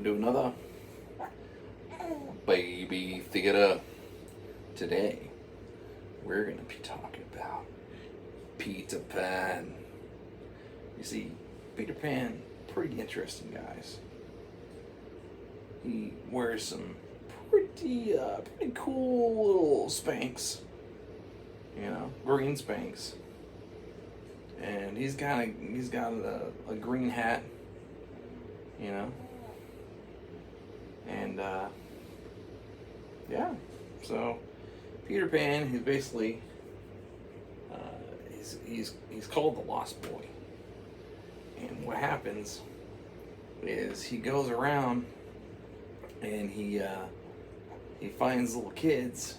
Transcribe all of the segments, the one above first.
welcome to another Baby Theater. Today, we're going to be talking about Peter Pan. You see, Peter Pan, pretty interesting guys. He wears some pretty cool little Spanx, green Spanx, and he's got a green hat, and yeah. So Peter Pan, he's basically he's called the Lost Boy, and what happens is he goes around and he finds little kids,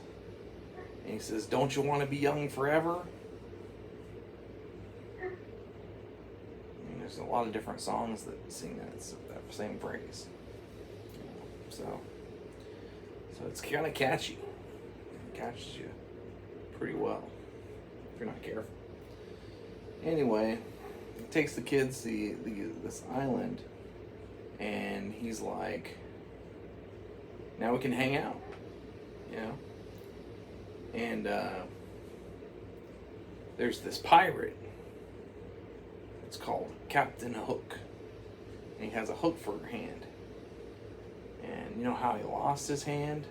and he says, "Don't you want to be young forever?" And there's a lot of different songs that sing that same phrase. So it's kind of catchy. It catches you pretty well if you're not careful. Anyway, he takes the kids to this island, and he's like, "Now we can hang out," And there's this pirate. It's called Captain Hook, and he has a hook for a hand. And you know how he lost his hand?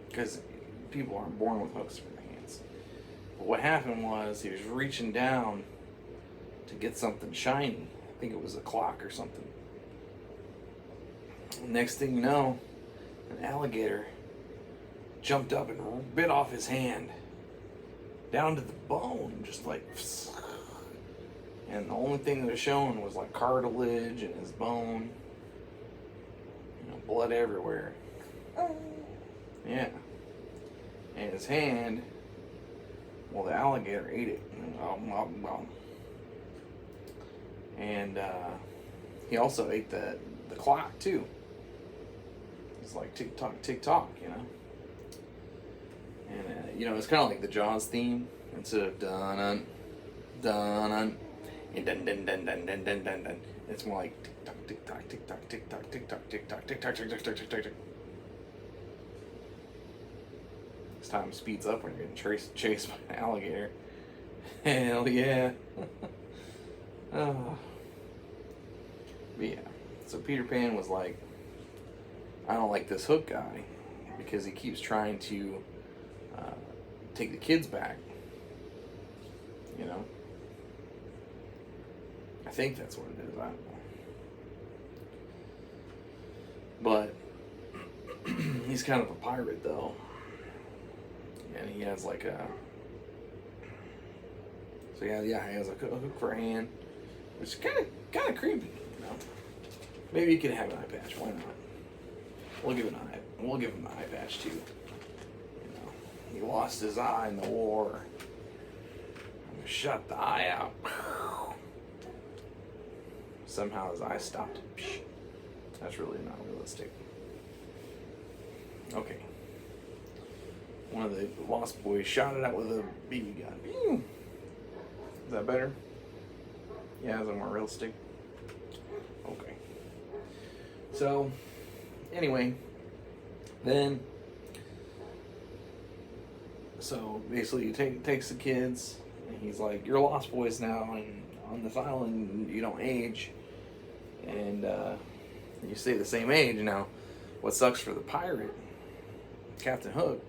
Because people aren't born with hooks for their hands. But what happened was he was reaching down to get something shiny. I think it was a clock or something. Next thing you know, an alligator jumped up and bit off his hand down to the bone, just like, and the only thing that was showing was like cartilage and his bone, blood everywhere. Yeah. And his hand, well, the alligator ate it. And he also ate the clock too. It's like tick tock, And it's kind of like the Jaws theme. Instead of dun dun dun and dun dun dun dun dun dun dun dun, it's more like tick tock, tick tock, tick tock, tick tock, tick tock, tick tock, tick tock, tick tock, tick tock. This time speeds up when you're getting chased by an alligator. Hell yeah. Oh. But yeah, so Peter Pan was like, "I don't like this Hook guy because he keeps trying to take the kids back." I think that's what it is. I don't know. But he's kind of a pirate, though, and he has like a. So yeah, he has a hook for a hand, which is kind of creepy. Maybe he could have an eye patch. Why not? We'll give him an eye patch too. He lost his eye in the war. And shut the eye out. Somehow his eye stopped. That's really not realistic. Okay. One of the Lost Boys shot it out with a BB gun. Is that better? Yeah, is that more realistic? Okay. So, anyway, then, so basically he takes the kids, and he's like, "You're Lost Boys now, and on this island you don't age, and you stay the same age." Now, what sucks for the pirate, Captain Hook,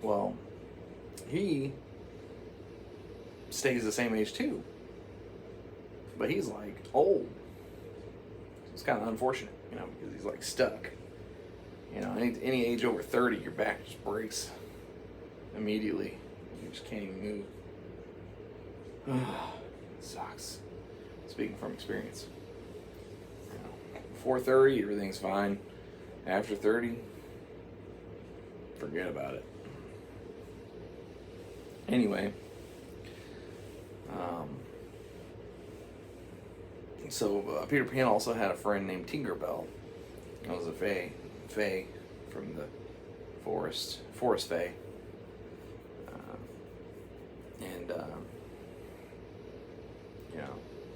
well, he stays the same age too, but he's like old. It's kind of unfortunate, because he's like stuck. Any age over 30, your back just breaks immediately. You just can't even move. It sucks. Speaking from experience. Before 30, everything's fine. After 30, forget about it. Anyway, so Peter Pan also had a friend named Tinkerbell. That was a fae from the forest fae. And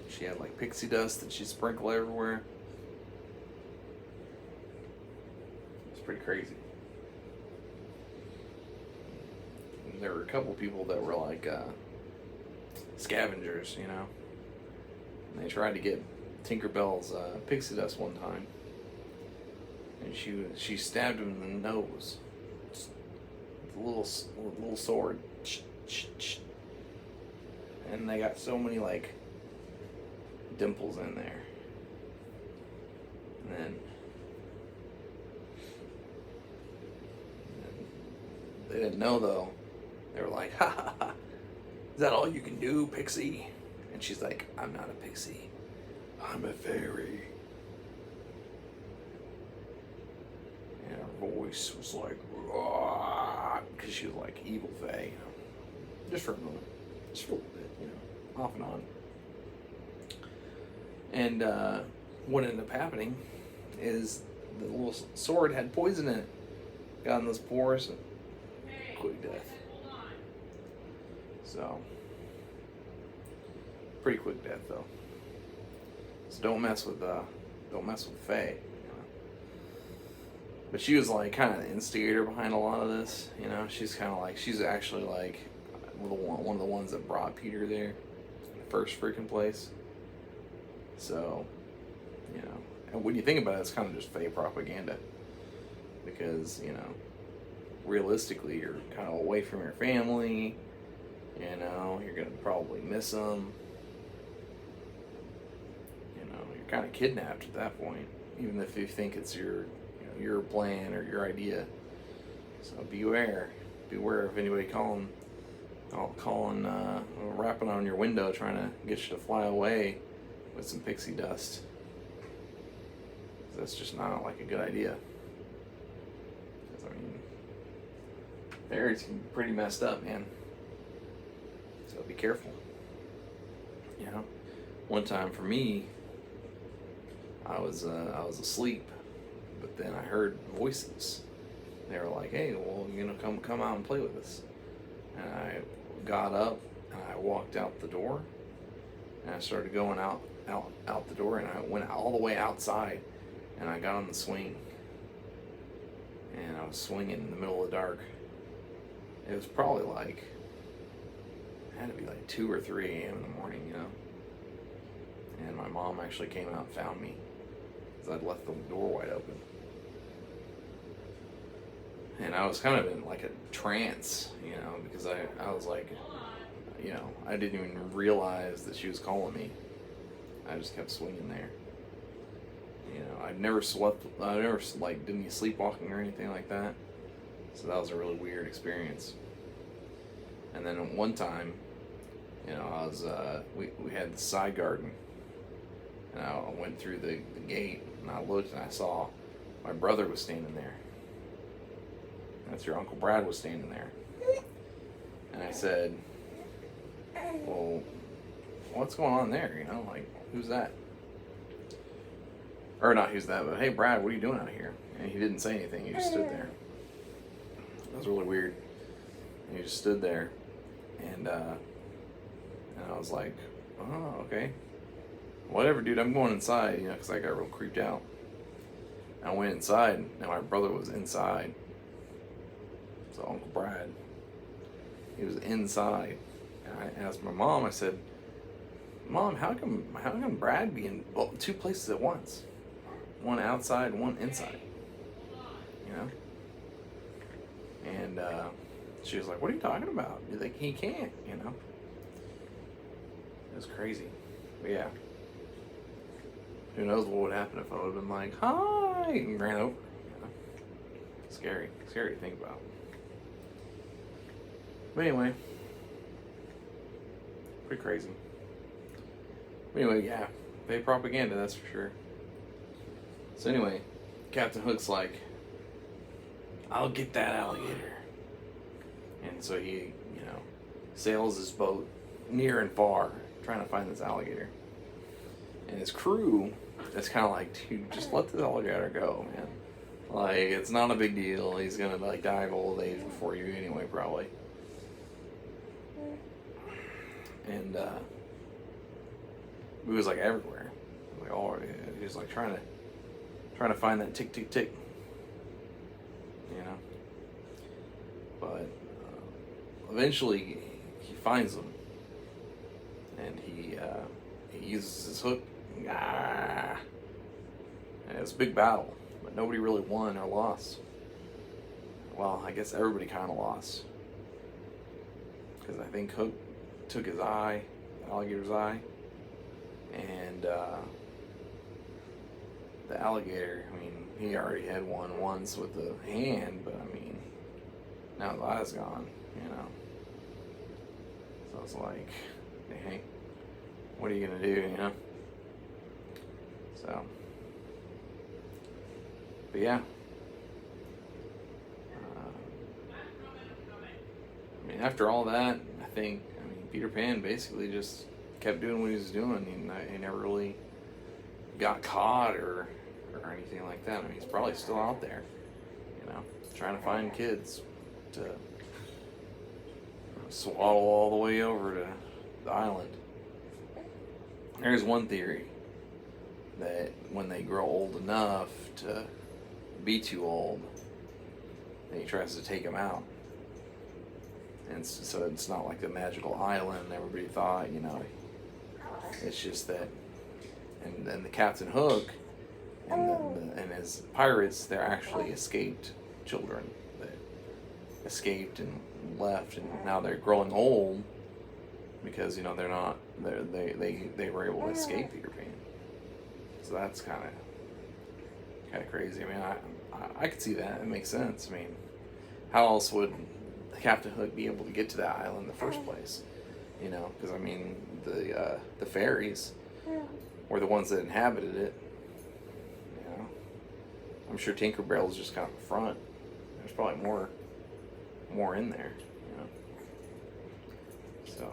she had like pixie dust that she'd sprinkle everywhere. pretty crazy. And there were a couple people that were like scavengers, you know. And they tried to get Tinkerbell's pixie dust one time, and she stabbed him in the nose with a little sword, and they got so many like dimples in there. And then they didn't know though. They were like, ha ha ha, is that all you can do, pixie? And she's like, I'm not a pixie, I'm a fairy. And her voice was like, because she was like evil fae, you know? Just for a moment, just for a little bit, you know, off and on. And what ended up happening is the little sword had poison in it. Got in those pores and quick death. So, pretty quick death though. So don't mess with Faye. You know? But she was like kind of the instigator behind a lot of this. You know, she's actually like one of the ones that brought Peter there in the first freaking place. So, you know, and when you think about it, it's kind of just Faye propaganda. Because, you know, realistically, you're kind of away from your family. You know, you're going to probably miss them. You know, you're kind of kidnapped at that point. Even if you think it's your plan or your idea. So beware. Beware of anybody rapping on your window trying to get you to fly away with some pixie dust. That's just not like a good idea. I mean, fairies can be pretty messed up, man. So be careful. You know, one time for me, I was asleep, but then I heard voices. They were like, "Hey, well, you know, come out and play with us." And I got up and I walked out the door, and I started going out the door, and I went all the way outside, and I got on the swing, and I was swinging in the middle of the dark. It was probably like, it had to be like 2 or 3 a.m. in the morning, you know. And my mom actually came out and found me because I'd left the door wide open. And I was kind of in like a trance, you know, because I was like, you know, I didn't even realize that she was calling me. I just kept swinging there. You know, I never like did any sleepwalking or anything like that. So that was a really weird experience. And then one time, you know, I was we had the side garden, and I went through the gate, and I looked and I saw my brother was standing there. That's your Uncle Brad was standing there. And I said, well, what's going on there? You know, like, who's that? Or not who's that, but hey, Brad, what are you doing out here? And he didn't say anything. He just stood there. It was really weird. And he just stood there. And I was like, oh, okay. Whatever, dude, I'm going inside, you know, because I got real creeped out. I went inside, and my brother was inside. So Uncle Brad, he was inside. And I asked my mom, I said, Mom, how come Brad be in 2 places at once? One outside, one inside. You know? And she was like, what are you talking about? You're like, he can't, you know? It was crazy. But yeah. Who knows what would happen if I would have been like, hi, and ran over. You know? Scary to think about. But anyway, pretty crazy. But anyway, yeah, Faye propaganda, that's for sure. So anyway, Captain Hook's like, I'll get that alligator. And so he, you know, sails his boat near and far, trying to find this alligator. And his crew is kind of like, dude, just let this alligator go, man. Like, it's not a big deal. He's gonna like die of old age before you anyway, probably. And he was like everywhere, like all he was like trying to find that tick tick tick. you know. But eventually he finds them, and he uses his hook. And it's a big battle, but nobody really won or lost. Well, I guess everybody kind of lost, because I think Hook took his eye, the alligator's eye, and the alligator, I mean, he already had one once with the hand, but I mean, now the eye's gone, you know. So it's like, hey, what are you gonna do, you know? So, but yeah. I mean, after all that, I mean, Peter Pan basically just kept doing what he was doing. He never really got caught or anything like that. I mean, he's probably still out there, you know, trying to find kids to swaddle all the way over to the island. There's one theory that when they grow old enough to be too old, then he tries to take them out. And so it's not like the magical island everybody thought, you know. It's just that, and then the Captain Hook and his pirates, they're actually escaped children that escaped and left, and now they're growing old because, you know, they were able to escape Peter Pan. So that's kind of crazy. I mean, I could see that. It makes sense. I mean, how else would Captain Hook be able to get to that island in the first place? You know, because I mean, the fairies were the ones that inhabited it. You know, I'm sure Tinkerbell's just kind of the front. There's probably more in there. You know, so.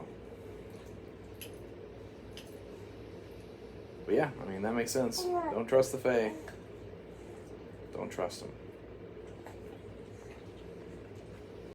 But yeah, I mean, that makes sense. Don't trust the Fae. Don't trust them.